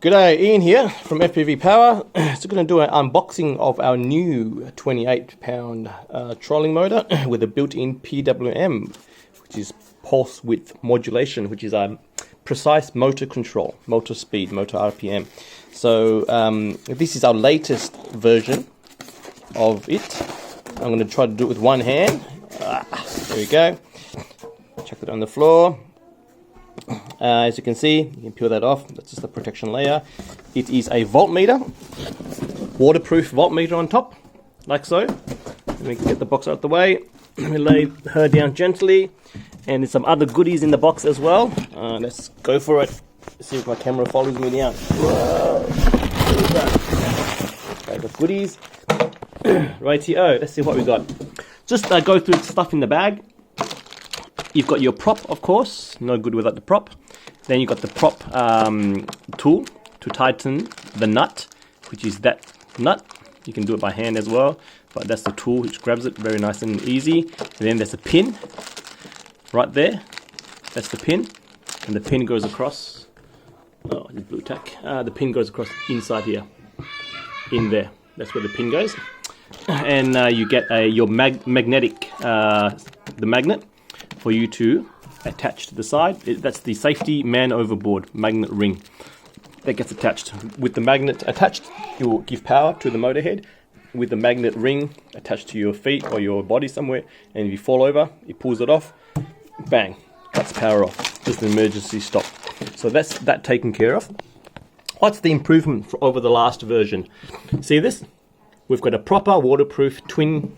G'day, Ian here from FPV-POWER. So going to do an unboxing of our new 28-pound trolling motor with a built-in PWM, which is pulse width modulation, which is a precise motor control, motor speed, motor RPM. So this is our latest version of it. I'm going to try to do it with one hand. There we go. Chuck it on the floor. As you can see, you can peel that off. That's just the protection layer. It is a voltmeter, waterproof voltmeter on top, like so. Let me get the box out of the way. Let me lay her down gently. And there's some other goodies in the box as well. Let's go for it. Let's see if my camera follows me down. Whoa. Okay, the goodies. Right here. Oh, let's see what we got. Just go through the stuff in the bag. You've got your prop, of course, no good without the prop. Then you've got the prop tool to tighten the nut, which is that nut. You can do it by hand as well, but that's the tool which grabs it very nice and easy. And then there's a pin right there. That's the pin, and the pin goes across. Oh, it's blue tack. The pin goes across inside here, in there. That's where the pin goes. And you get your magnetic, the magnet, for you to attach to the side. That's the safety man overboard magnet ring that gets attached. With the magnet attached, it will give power to the motor head. With the magnet ring attached to your feet or your body somewhere, and if you fall over, it pulls it off, bang, cuts power off. Just an emergency stop. So that's that taken care of. What's the improvement over the last version? See this? We've got a proper waterproof twin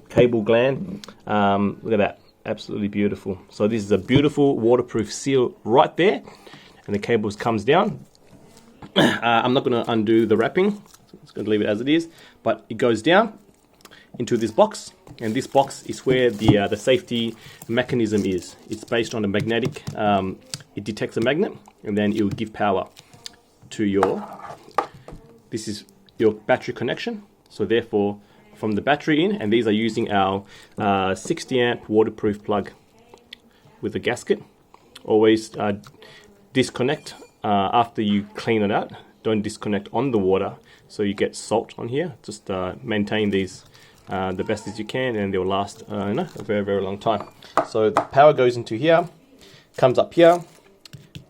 cable gland. Look at that. Absolutely beautiful. So this is a beautiful waterproof seal right there, and the cable comes down. I'm not going to undo the wrapping, so I'm just going to leave it as it is, but it goes down into this box, and this box is where the safety mechanism is. It's based on a magnetic, it detects a magnet, and then it will give power to this is your battery connection. So therefore, from the battery in, and these are using our 60 amp waterproof plug with a gasket. Always disconnect after you clean it out. Don't disconnect on the water, so you get salt on here. Just maintain these the best as you can, and they'll last a very, very long time. So the power goes into here, comes up here.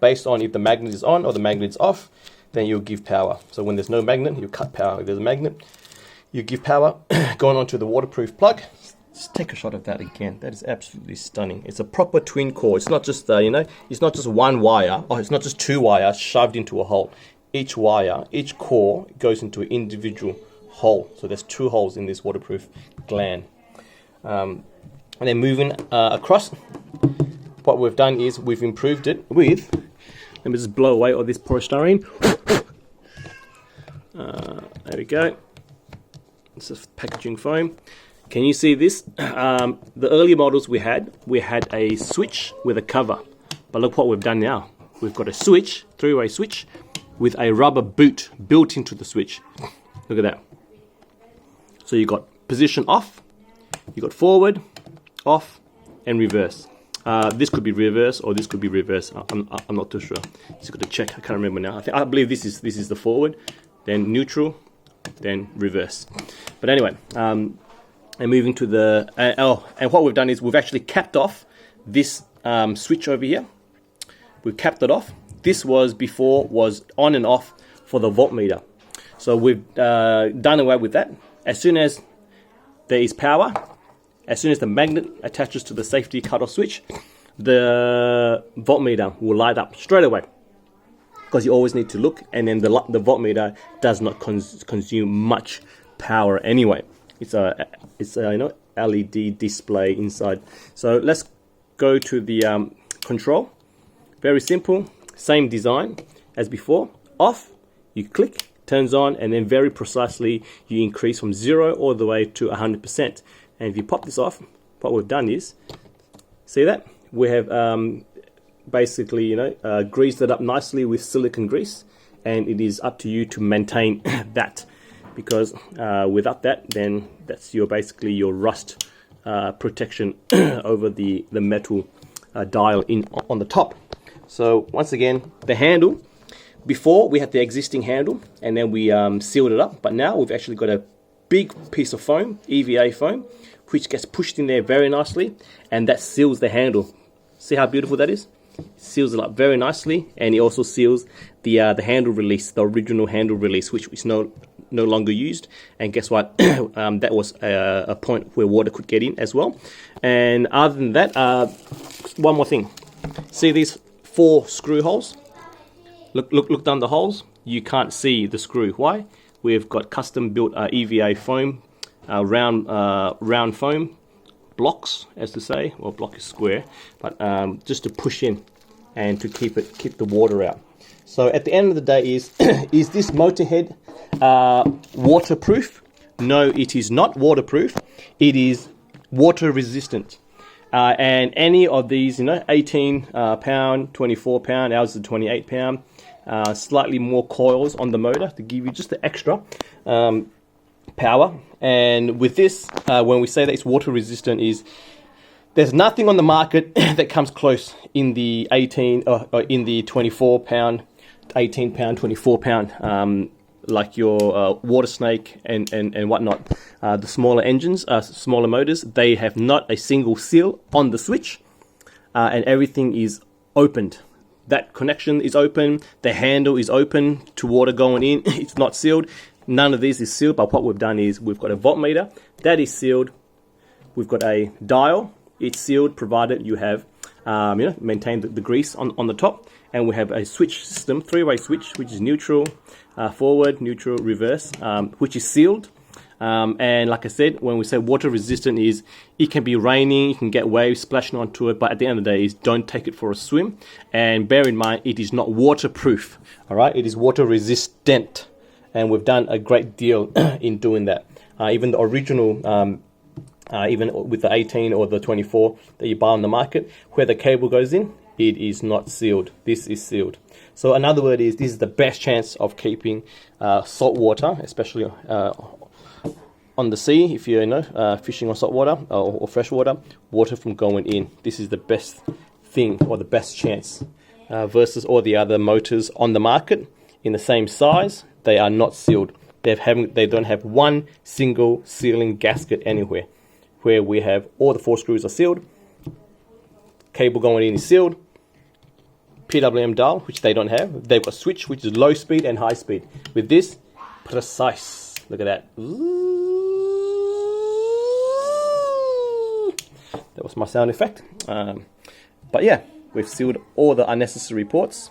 Based on if the magnet is on or the magnet is off, then you'll give power. So when there's no magnet, you cut power. If there's a magnet, you give power going onto the waterproof plug. Just take a shot of that again. That is absolutely stunning. It's a proper twin core. It's not just it's not just one wire. Oh, it's not just two wires shoved into a hole. Each wire, each core goes into an individual hole. So there's two holes in this waterproof gland. And then moving across, what we've done is we've improved it with. Let me just blow away all this polystyrene. There we go. It's a packaging foam. Can you see this? The earlier models we had a switch with a cover. But look what we've done now. We've got a switch, three-way switch, with a rubber boot built into the switch. Look at that. So you got position off, you got forward, off, and reverse. This could be reverse, or this could be reverse. I'm not too sure. Just got to check. I can't remember now. I believe this is the forward, then neutral, then reverse. But anyway, and moving to the and what we've done is we've actually capped off this switch over here. We've capped it off. This was on and off for the voltmeter. So we've done away with that. As soon as there is power, as soon as the magnet attaches to the safety cutoff switch, the voltmeter will light up straight away. Because you always need to look, and then the voltmeter does not consume much power anyway. It's a LED display inside. So let's go to the control. Very simple, same design as before. Off, you click, turns on, and then very precisely you increase from 0 all the way to 100%. And if you pop this off, what we've done is, see that? We have basically, greased it up nicely with silicone grease, and it is up to you to maintain that, because without that, then that's basically your rust protection over the metal dial on the top. So once again, the handle Before we had the existing handle and then we sealed it up, but now we've actually got a big piece of foam, EVA foam, which gets pushed in there very nicely, and that seals the handle. See how beautiful that is? Seals it up very nicely, and it also seals the handle release, the original handle release, which is no longer used. And guess what? That was a point where water could get in as well. And other than that, one more thing. See these 4 screw holes? Look down the holes. You can't see the screw. Why? We've got custom built EVA foam, round foam blocks, as to say. Well, block is square, but just to push in and to keep the water out. So at the end of the day, is this motor head waterproof? No, it is not waterproof. It is water resistant. And any of these, 18 pound, 24 pound, ours is 28 pound, slightly more coils on the motor to give you just the extra power. And with this, when we say that it's water resistant, there's nothing on the market that comes close in the 18 or in the 24 pound, 18 pound, 24 pound, like your water snake and whatnot. The smaller engines, smaller motors, they have not a single seal on the switch, and everything is opened. That connection is open, the handle is open to water going in, it's not sealed. None of these is sealed, but what we've done is we've got a voltmeter that is sealed. We've got a dial, it's sealed provided you have maintained the grease on the top. And we have a switch system, 3-way switch, which is neutral, forward, neutral, reverse, which is sealed. And like I said, when we say water resistant, it can be raining, you can get waves splashing onto it, but at the end of the day, don't take it for a swim. And bear in mind, it is not waterproof. All right, it is water resistant, and we've done a great deal in doing that. Even the original, even with the 18 or the 24 that you buy on the market, where the cable goes in, it is not sealed. This is sealed. So another word is, this is the best chance of keeping salt water, especially on the sea, if you're fishing on salt water or fresh water from going in. This is the best thing, or the best chance, versus all the other motors on the market in the same size. They are not sealed. They don't have one single sealing gasket anywhere. Where we have all the 4 screws are sealed, cable going in is sealed, PWM dial, which they don't have. They've got switch, which is low speed and high speed. With this, precise. Look at that. That was my sound effect. But yeah, we've sealed all the unnecessary ports.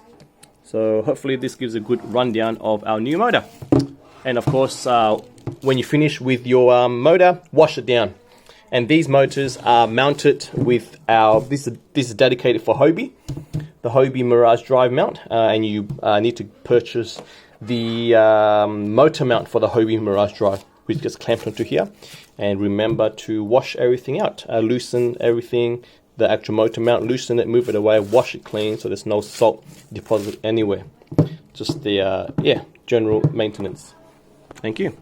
So hopefully this gives a good rundown of our new motor. And of course, when you finish with your motor, wash it down. And these motors are mounted with this is dedicated for Hobie, the Hobie Mirage drive mount, and you need to purchase the motor mount for the Hobie Mirage drive, which gets clamped onto here. And remember to wash everything out, loosen everything, the actual motor mount, loosen it, move it away, wash it clean so there's no salt deposit anywhere. Just the general maintenance. Thank you.